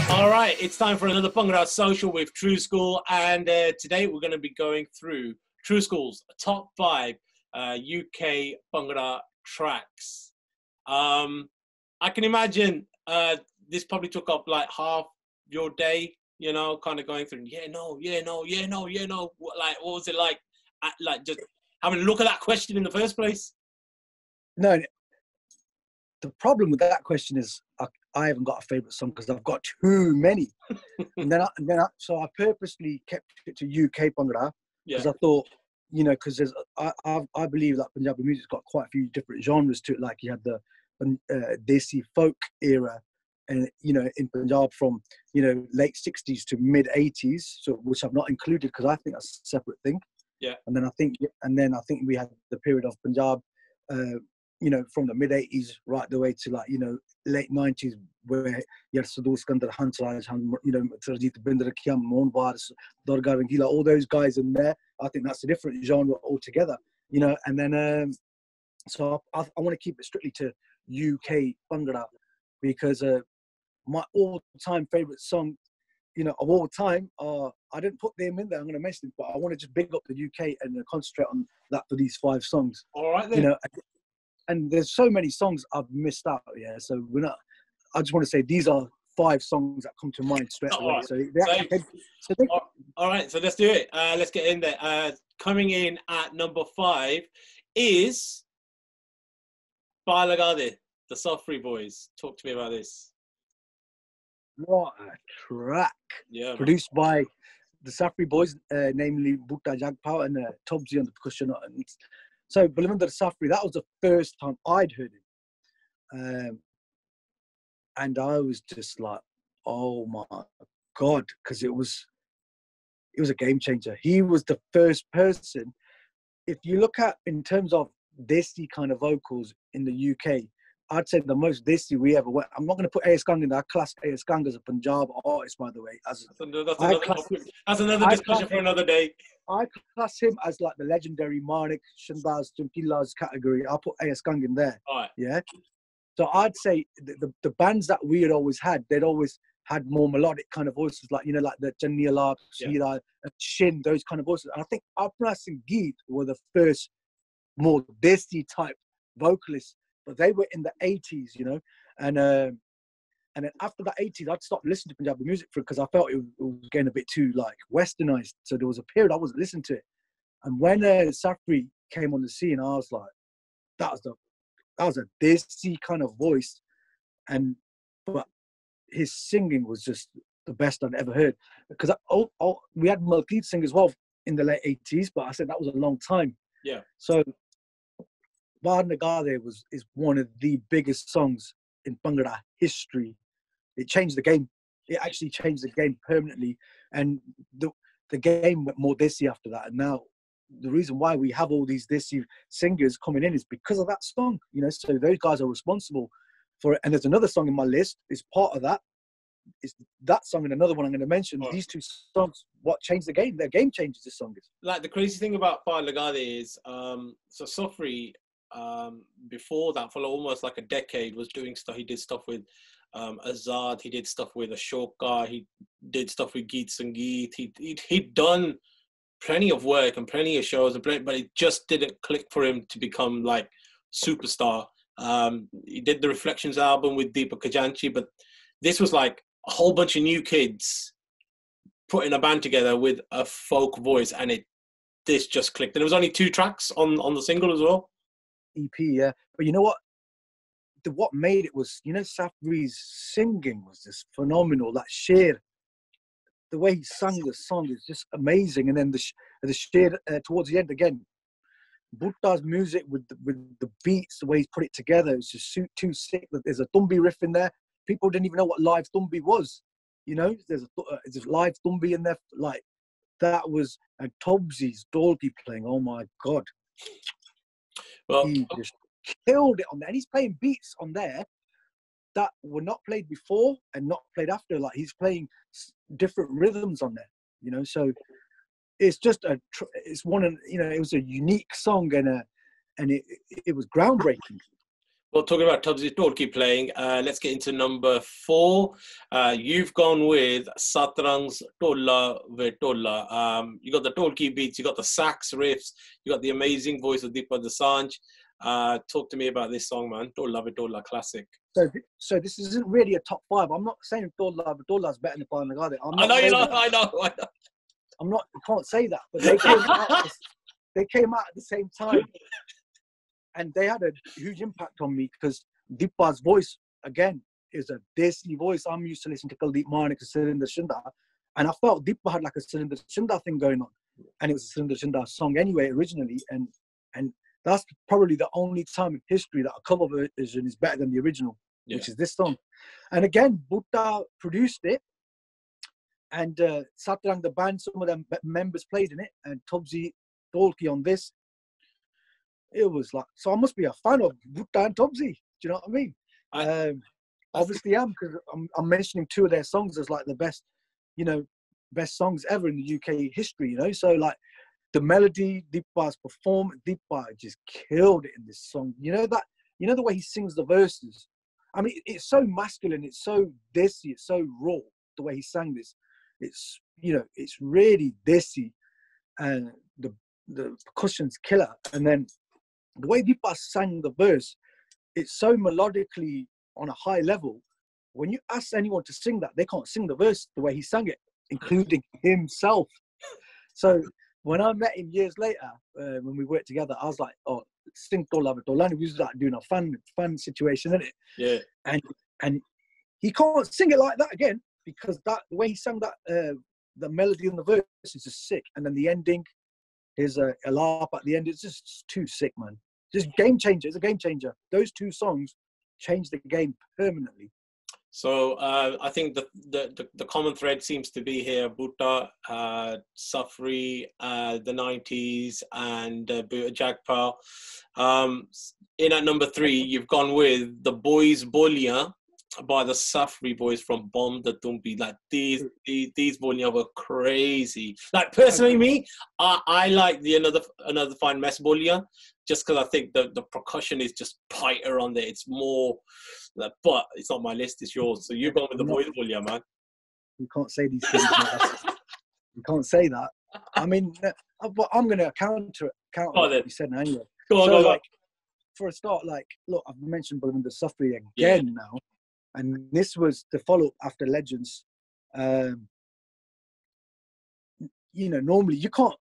All right, it's time for another Bhangra Social with Tru Skool, and today we're going to be going through Tru Skool's top 5 UK Bhangra tracks. I can imagine this probably took up like half your day, you know, kind of going through, yeah, no. Like, what was it like? Like, just having a look at that question in the first place? No, the problem with that question is I haven't got a favourite song because I've got too many. So I purposely kept it to UK Bhangra because I thought, you know, because I believe that Punjabi music's got quite a few different genres to it. Like you had the Desi folk era, and you know, in Punjab from late 60s to mid 80s, so which I've not included because I think that's a separate thing. Yeah. And then I think we had the period of Punjab, from the mid 80s right the way to like late 90s, where you had Sadhu Skandar, Hansraj, Sarjeet Binder, Kiyam, Mohan Varis, Durga Rangila, all those guys in there. I think that's a different genre altogether, and then so I want to keep it strictly to UK Bhangra because my all-time favorite song of all time, I didn't put them in there, I'm going to mention them, but I want to just big up the UK and concentrate on that for these 5 songs. All right then. And there's so many songs I've missed out, so I just want to say these are 5 songs that come to mind straight away. Right. All right, so let's do it. Let's get in there. Coming in at number 5 is Paar Laga De, the Safri Boys. Talk to me about this. What a track. Yeah. Produced by the Safri Boys, namely Bhutta Jagpal and Tobzi on the percussion. So Balwinder Safri, that was the first time I'd heard him. And I was just like, oh my God, because it was a game changer. He was the first person. If you look at in terms of Desi kind of vocals in the UK, I'd say the most Desi we ever went. I'm not going to put A.S. Gang in there. I class A.S. Gang as a Punjab artist, by the way. That's another discussion for another day. I class him as like the legendary Manik, Shandaz, Chumkilas category. I'll put A.S. Gang in there. All right. Yeah. So I'd say the bands that we had always had, they'd always had more melodic kind of voices, like like the Channi Alap, Shira, Shin, those kind of voices. And I think Apna and Geet were the first more Desi type vocalists, but they were in the 80s, and then after the 80s, I'd stopped listening to Punjabi music because I felt it was getting a bit too like westernized. So there was a period I wasn't listening to it, and when Safri came on the scene, I was like, that was a Desi kind of voice, but his singing was just the best I'd ever heard. Because we had Malkeet sing as well in the late 80s, but I said that was a long time. Yeah. So Paar Laga De is one of the biggest songs in Bhangra history. It changed the game. It actually changed the game permanently, and the game went more Desi after that. And now the reason why we have all these Desi singers coming in is because of that song. So those guys are responsible for it. And there's another song in my list. Is part of that. Is that song and another one I'm going to mention. Oh. These 2 songs, what changed the game? Their game changes. This song is like the crazy thing about Paar Laga De is so Safri. Before that, for almost like a decade, was doing stuff. He did stuff with Azad. He did stuff with Ashoka. He did stuff with Geet Sangeet. He'd done plenty of work and plenty of shows, but it just didn't click for him to become like superstar. He did the Reflections album with Deepak Kajanchi, but this was like a whole bunch of new kids putting a band together with a folk voice, and this just clicked. And it was only 2 tracks on the single as well. EP, yeah. But you know what? What made it was, Safri's singing was just phenomenal. That Sher, the way he sang the song is just amazing. And then the Sher towards the end again, Bhutta's music with the beats, the way he's put it together, it's just too sick. There's a Tumbi riff in there. People didn't even know what live Tumbi was. There's a live Tumbi in there. Like that was, and Tobzi's Dolby playing. Oh my God. Well, he just killed it on there, and he's playing beats on there that were not played before and not played after. Like he's playing different rhythms on there, So it's just it's one, it was a unique song and it was groundbreaking. Well, talking about Tubbsy Tolki playing, let's get into number 4. You've gone with Satrang's Tolla Ve Tolla. You got the Tolki beats, you got the sax riffs, you got the amazing voice of Deepa Dosanjh. Talk to me about this song, man. Tolla Ve Tolla, classic. So this isn't really a top 5. I'm not saying Tolla Ve Tolla is better than Bhangra. I know you're not. I know. I'm not. I can't say that, but they came out at the same time. And they had a huge impact on me because Deepa's voice, again, is a desi voice. I'm used to listening to Kuldeep Manik and Surinder Shinda. And I felt Deepa had like a Surinder Shinda thing going on. And it was a Surinder Shinda song anyway, originally. And that's probably the only time in history that a cover version is better than the original, which is this song. And again, Bhutta produced it. And Satrang, the band, some of them members played in it. And Tubbsy Tolki on this. It was like, so I must be a fan of Bhutta and Tubbsy. Do you know what I mean? Obviously, because I'm mentioning 2 of their songs as like the best, best songs ever in the UK history. So like the melody, Deepa's performance, Deepa just killed it in this song. The way he sings the verses. I mean, it's so masculine, it's so desi, it's so raw. The way he sang this, it's it's really desi, and the percussion's killer, and then. The way Deepa sang the verse, it's so melodically on a high level. When you ask anyone to sing that, they can't sing the verse the way he sang it, including himself. So when I met him years later, when we worked together, I was like, "Oh, sing Tolla Ve Tolla." We was like doing a fun situation, isn't it? Yeah. And he can't sing it like that again because the way he sang that, the melody and the verse is just sick, and then the ending. His a LARP at the end. It's just too sick, man. Just game changer. It's a game changer. Those 2 songs changed the game permanently. So I think the common thread seems to be here: Bhutta, Safri, the 90s, and Jagpal. In at number 3, you've gone with the Boys Bolia by the Safri boys from Bom the Tumpi. Like these Bolia were crazy. Like personally, me, I like the another fine mess Bolia, just because I think the percussion is just tighter on there. It's more, but it's not my list. It's yours. So you've gone with the Boys Bolia, man. You can't say these things. You can't say that. I mean, but I'm going to counter what you said now anyway. Go on. For a start, look, I've mentioned Balwinder Safri again now. And this was the follow-up after Legends. Normally you can't,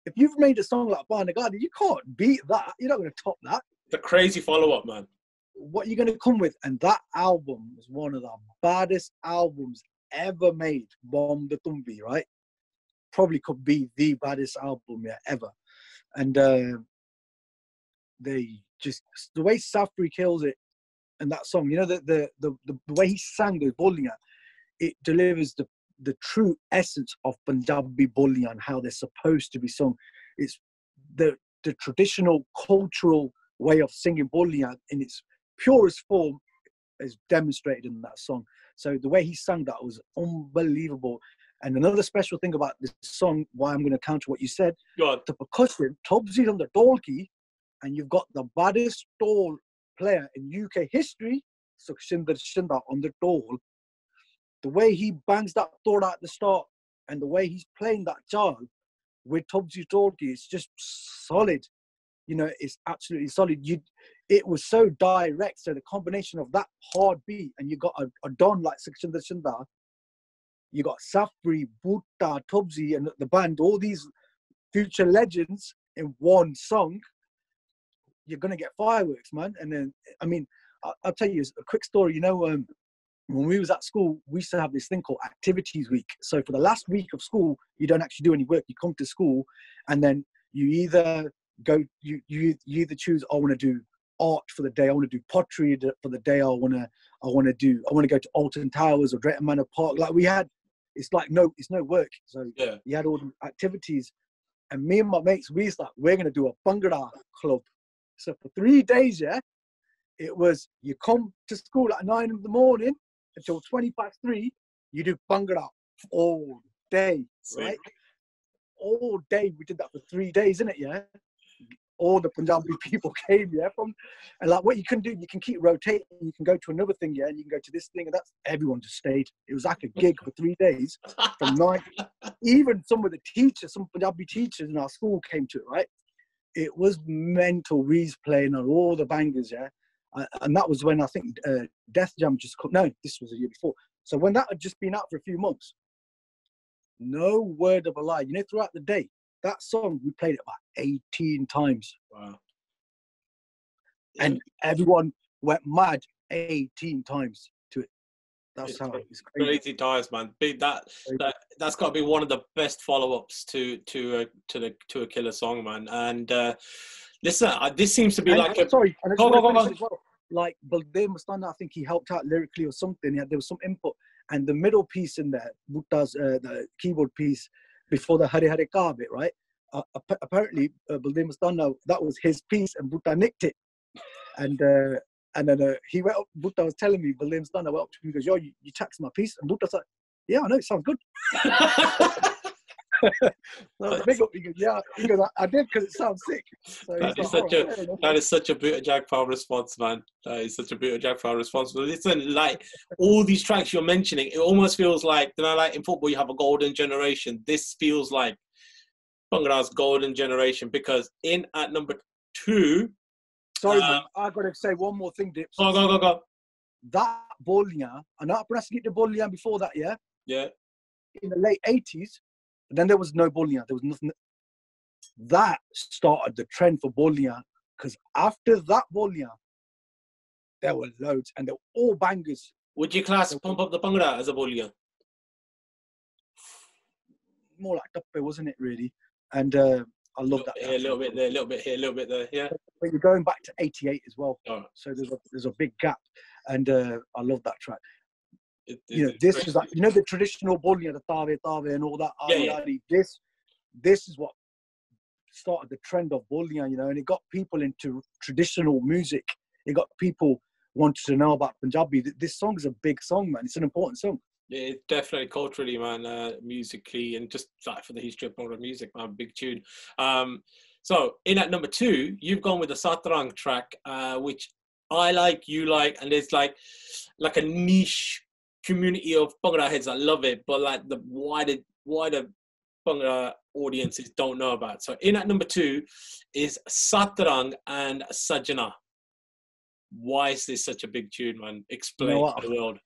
if you've made a song like Bhangra, you can't beat that. You're not going to top that. The crazy follow-up, man. What are you going to come with? And that album was one of the baddest albums ever made. Bom the Tumbi, right? Probably could be the baddest album ever. And they just, the way Safri kills it, and that song, the way he sang the Boliyan, it delivers the true essence of Punjabi Boliyan and how they're supposed to be sung. It's the traditional cultural way of singing Boliyan in its purest form is demonstrated in that song. So the way he sang that was unbelievable. And another special thing about this song, why I'm going to counter what you said, the percussion, Tubbsy's on the dolki, and you've got the baddest dole player in UK history, Sukhshinder Shinda on the dole. The way he bangs that dole at the start and the way he's playing that jal with Tubbsy Dolki, it's just solid. It's absolutely solid. It was so direct. So the combination of that hard beat and you got a don like Sukhshinder Shinda, you got Safri, Bhutta, Tubbsy, and the band, all these future legends in one song. You're going to get fireworks, man. And then, I mean, I'll tell you a quick story. When we was at school, we used to have this thing called Activities Week. So for the last week of school, you don't actually do any work. You come to school and then you either either choose, I want to do art for the day. I want to do pottery for the day. I want to go to Alton Towers or Drayton Manor Park. Like it's no work. So you had all the activities. And me and my mates, we're going to do a Bhangra club. So for 3 days, it was, you come to school at 9 in the morning until 3:20, you do Bhangra all day, right? All day. We did that for 3 days, innit, all the Punjabi people came, yeah, from, and like what you can do, you can keep rotating, you can go to another thing, yeah, and you can go to this thing, and that's, everyone just stayed. It was like a gig for 3 days from 9, even some of the teachers, some Punjabi teachers in our school came to it, right? It was mental. We's playing on all the bangers, yeah, and that was when I think Death Jam just come, no, this was a year before. So when that had just been out for a few months, no word of a lie, you know, throughout the day, that song, we played it about 18 times. Wow. And everyone went mad 18 times to it. That's how it's crazy. Crazy times, man. That's got to be one of the best follow-ups to a killer song, man. And listen, this seems to be and, like and, sorry, and I just go. As well, like Baldev Mastana, I think he helped out lyrically or something. There was some input, and the middle piece in there, Bhutta's the keyboard piece before the Hare Hare Ka bit, right? Apparently, Baldev Mastana, that was his piece, and Bhutta nicked it. And then he went up, Bhutta was telling me, Baldev Mastana went up to me, he goes, yo, you taxed my piece? And Bhutta's like, yeah, I know, it sounds good. So big up, he goes, yeah, he goes, I did because it sounds sick. So that is such a Bhuta Jagpal response, man. That is such a Bhuta Jagpal response. But listen, like all these tracks you're mentioning, it almost feels like, you know, like in football you have a golden generation. This feels like Bhangra's golden generation, because in at number 2. Sorry, man, I got to say one more thing, Dips. Go. That Bolian, I know I get the Bolian before that, yeah? Yeah. In the late 80s, then there was no Bolian. There was nothing. That started the trend for Bolian, because after that Bolian, there were loads, and they were all bangers. Would you class Pump Up the Bhangra as a Bolian? More like Tappe, wasn't it, really? And I love that. A little bit there, a little bit here, a little bit there, yeah. But you're going back to 88 as well. Oh. So there's a big gap, and I love that track. This is like, you know, the traditional Bolian, the Tave and all that. Yeah. This is what started the trend of Bolian, you know, and it got people into traditional music. It got people wanting to know about Punjabi. This song is a big song, man. It's an important song. Yeah, definitely culturally, man, musically, and just like for the history of Bhangra music, man, big tune. So in at number 2, you've gone with the Satrang track, which I like, you like, and there's like a niche community of Bhangra heads that love it, but like the wider Bhangra audiences don't know about. So in at number 2 is Satrang and Sajna. Why is this such a big tune, man? Explain to the world.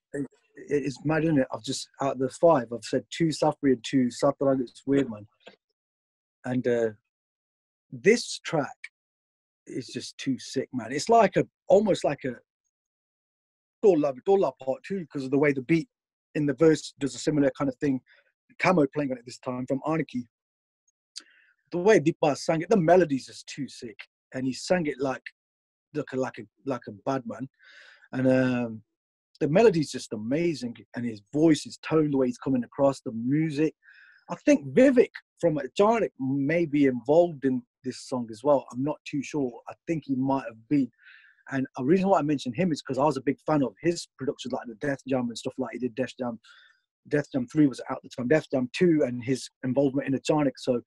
It's mad, isn't it? I've just, out of the 5, I've said 2 Safri and 2 Satrang. It's weird, man. And this track is just too sick, man. It's like almost like a Dolla part 2, because of the way the beat in the verse does a similar kind of thing. Camo playing on it this time from Anarchy. The way Deepa sang it, the melody's just too sick, and he sang it like a bad man, and the melody's just amazing, and his voice, his tone, the way he's coming across, the music. I think Vivek from Jarnik may be involved in this song as well. I'm not too sure. I think he might have been. And the reason why I mentioned him is because I was a big fan of his productions, like the Death Jam and stuff like he did. Death Jam 3 was out at the time. Death Jam 2 and his involvement in the Jarnik, so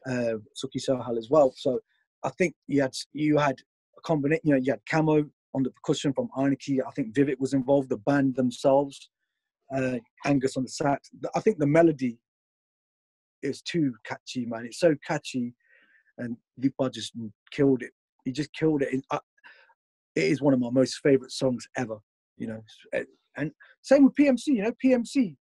Suki Sahal as well. So I think you had a combination. You know, you had Camo on the percussion from Anarchy. I think Vivek was involved, the band themselves, Angus on the sax. I think the melody is too catchy, man. It's so catchy, and Deepa just killed it. He just killed it. It is one of my most favourite songs ever, you know. And same with PMC, you know, PMC.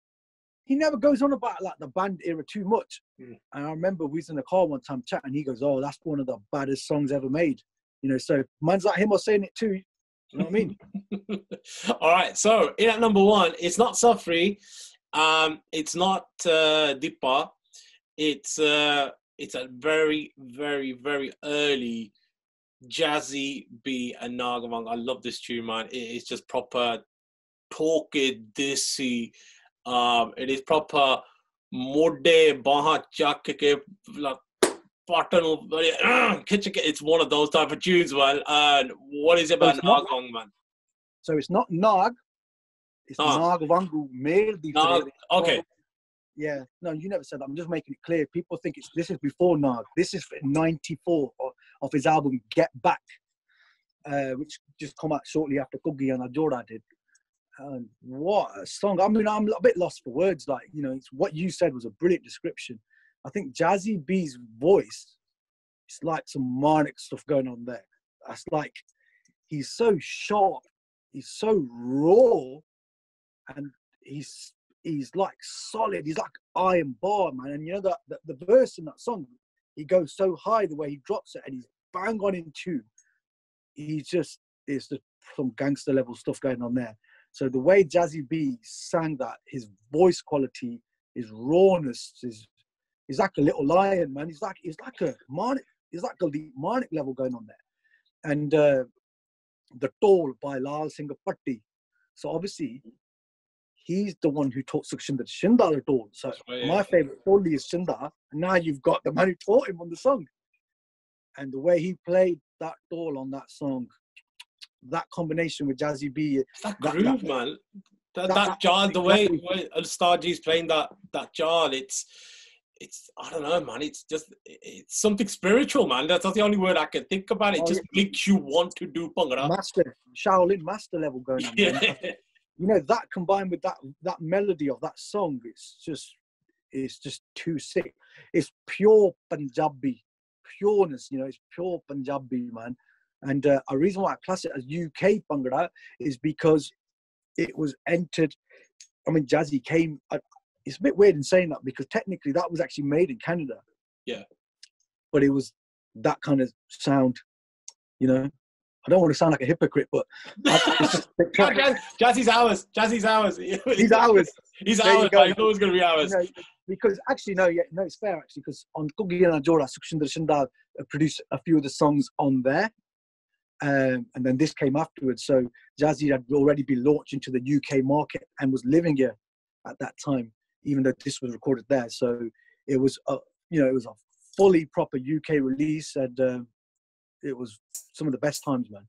He never goes on about like the band era too much. And I remember we was in the car one time chatting, he goes, oh, that's one of the baddest songs ever made. You know, so man's like him are saying it too. You know what I mean? All right, so in at number 1, it's not Safri, it's not Deepa, it's a very, very, very early jazzy beat and Nagavang. I love this tune, man. It is just proper talky, dissy. It is proper mode baha chak ke like button. It's one of those type of tunes, man. And what is it about Nagavang, man? So it's not Nag, it's Nagavangu male. Okay. Yeah, no, you never said that. I'm just making it clear. People think this is before Nag. This is 94 of his album Get Back, which just come out shortly after Kuggi and Ajora did. And what a song. I mean, I'm a bit lost for words. Like, you know, it's what you said was a brilliant description. I think Jazzy B's voice, it's like some manic stuff going on there. That's like, he's so sharp, he's so raw, and he's like solid. He's like iron bar, man. And you know that the verse in that song, he goes so high the way he drops it, and he's bang on in tune. It's just some gangster level stuff going on there. So the way Jazzy B sang that, his voice quality, his rawness, he's like a little lion, man. He's like a manic, he's like a demonic level going on there. And The Toll by Lal Singh Patti. So obviously, he's the one who taught Sukhshinder Shinda the Toll. So my favorite Tolli is Shinda. And now you've got the man who taught him on the song. And the way he played that Toll on that song, that combination with Jazzy B. That groove, man. That jar, the way Al-Staji's playing that jar, it's I don't know, man. It's something spiritual, man. That's the only word I can think about. It just makes you want to do Bhangra. Master, Shaolin master level going on. Yeah. You know, that combined with that melody of that song, it's just too sick. It's pure Punjabi, pureness. You know, it's pure Punjabi, man. And a reason why I class it as UK Bhangra is because it was entered. I mean, Jazzy came. It's a bit weird in saying that because technically that was actually made in Canada. Yeah. But it was that kind of sound, you know. I don't want to sound like a hypocrite, but Jazzy's ours. Jazzy's ours. He's ours. He's ours. He's always going to be ours. You know, because actually, no, it's fair actually. Because on Kuggi and Ajora, Sukhshinder Shinda produced a few of the songs on there. And then this came afterwards. So Jazzy had already been launched into the UK market and was living here at that time, even though this was recorded there. So it was a fully proper UK release, and it was some of the best times, man.